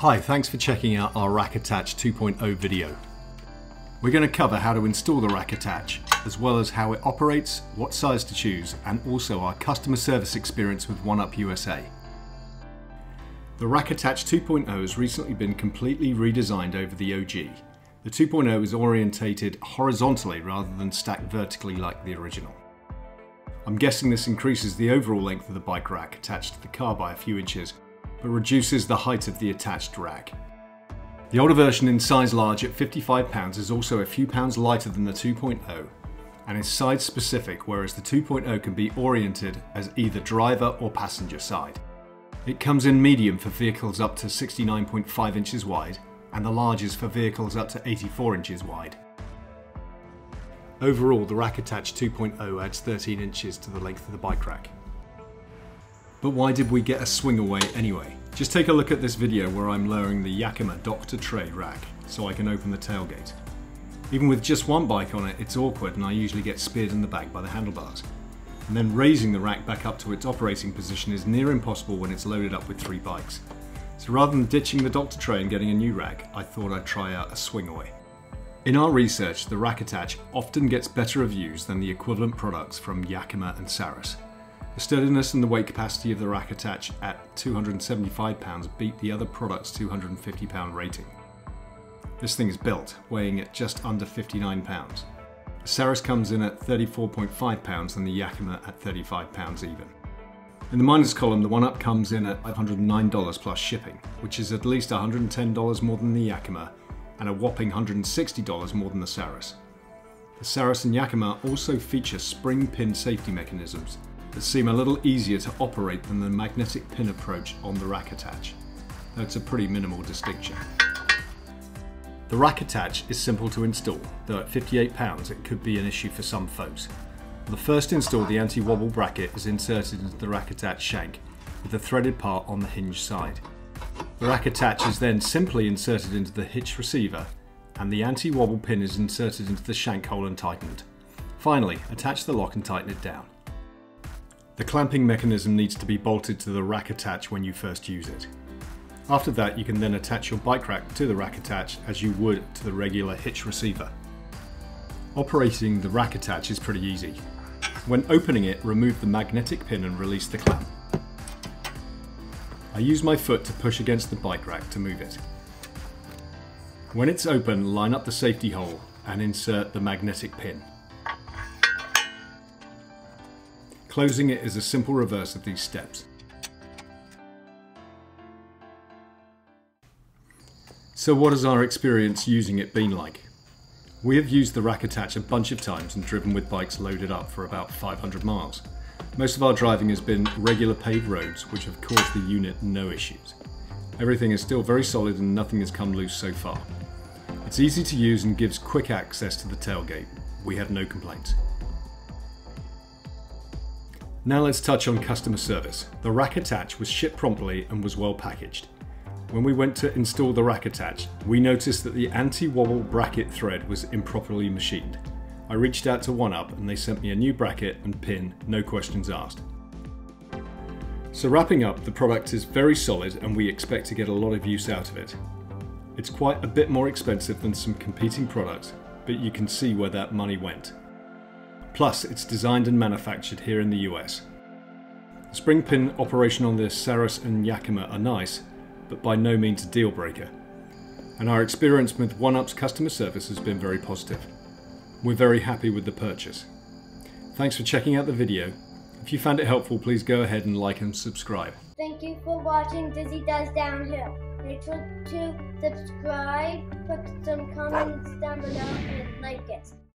Hi, thanks for checking out our RakAttach 2.0 video. We're going to cover how to install the RakAttach, as well as how it operates, what size to choose, and also our customer service experience with OneUp USA. The RakAttach 2.0 has recently been completely redesigned over the OG. The 2.0 is orientated horizontally rather than stacked vertically like the original. I'm guessing this increases the overall length of the bike rack attached to the car by a few inches, but reduces the height of the attached rack. The older version in size large at 55 pounds is also a few pounds lighter than the 2.0 and is side specific, whereas the 2.0 can be oriented as either driver or passenger side. It comes in medium for vehicles up to 69.5 inches wide and the large is for vehicles up to 84 inches wide. Overall, the RakAttach 2.0 adds 13 inches to the length of the bike rack. But why did we get a swing away anyway? Just take a look at this video where I'm lowering the Yakima Dr. Tray rack so I can open the tailgate. Even with just one bike on it, it's awkward and I usually get speared in the back by the handlebars. And then raising the rack back up to its operating position is near impossible when it's loaded up with 3 bikes. So rather than ditching the Dr. Tray and getting a new rack, I thought I'd try out a swing away. In our research, the RakAttach often gets better reviews than the equivalent products from Yakima and Saris. The sturdiness and the weight capacity of the RakAttach at 275 pounds beat the other product's 250 pound rating. This thing is built, weighing at just under 59 pounds. The Saris comes in at 34.5 pounds and the Yakima at 35 pounds even. In the minus column, the OneUp comes in at $509 plus shipping, which is at least $110 more than the Yakima and a whopping $160 more than the Saris. The Saris and Yakima also feature spring pin safety mechanisms that seem a little easier to operate than the magnetic pin approach on the RakAttach, though it's a pretty minimal distinction. The RakAttach is simple to install, though at 58 pounds it could be an issue for some folks. For the first install, the anti-wobble bracket is inserted into the RakAttach shank with the threaded part on the hinge side. The RakAttach is then simply inserted into the hitch receiver and the anti-wobble pin is inserted into the shank hole and tightened. Finally, attach the lock and tighten it down. The clamping mechanism needs to be bolted to the RakAttach when you first use it. After that, you can then attach your bike rack to the RakAttach as you would to the regular hitch receiver. Operating the RakAttach is pretty easy. When opening it, remove the magnetic pin and release the clamp. I use my foot to push against the bike rack to move it. When it's open, line up the safety hole and insert the magnetic pin. Closing it is a simple reverse of these steps. So what has our experience using it been like? We have used the RakAttach a bunch of times and driven with bikes loaded up for about 500 miles. Most of our driving has been regular paved roads, which have caused the unit no issues. Everything is still very solid and nothing has come loose so far. It's easy to use and gives quick access to the tailgate. We have no complaints. Now let's touch on customer service. The RakAttach was shipped promptly and was well packaged. When we went to install the RakAttach, we noticed that the anti-wobble bracket thread was improperly machined. I reached out to OneUp and they sent me a new bracket and pin, no questions asked. So wrapping up, the product is very solid and we expect to get a lot of use out of it. It's quite a bit more expensive than some competing products, but you can see where that money went. Plus, it's designed and manufactured here in the US. The spring pin operation on the Saris and Yakima are nice, but by no means a deal breaker. And our experience with OneUp's customer service has been very positive. We're very happy with the purchase. Thanks for checking out the video. If you found it helpful, please go ahead and like and subscribe. Thank you for watching Dizi Does Downhill. Make sure to subscribe, put some comments down below and like it.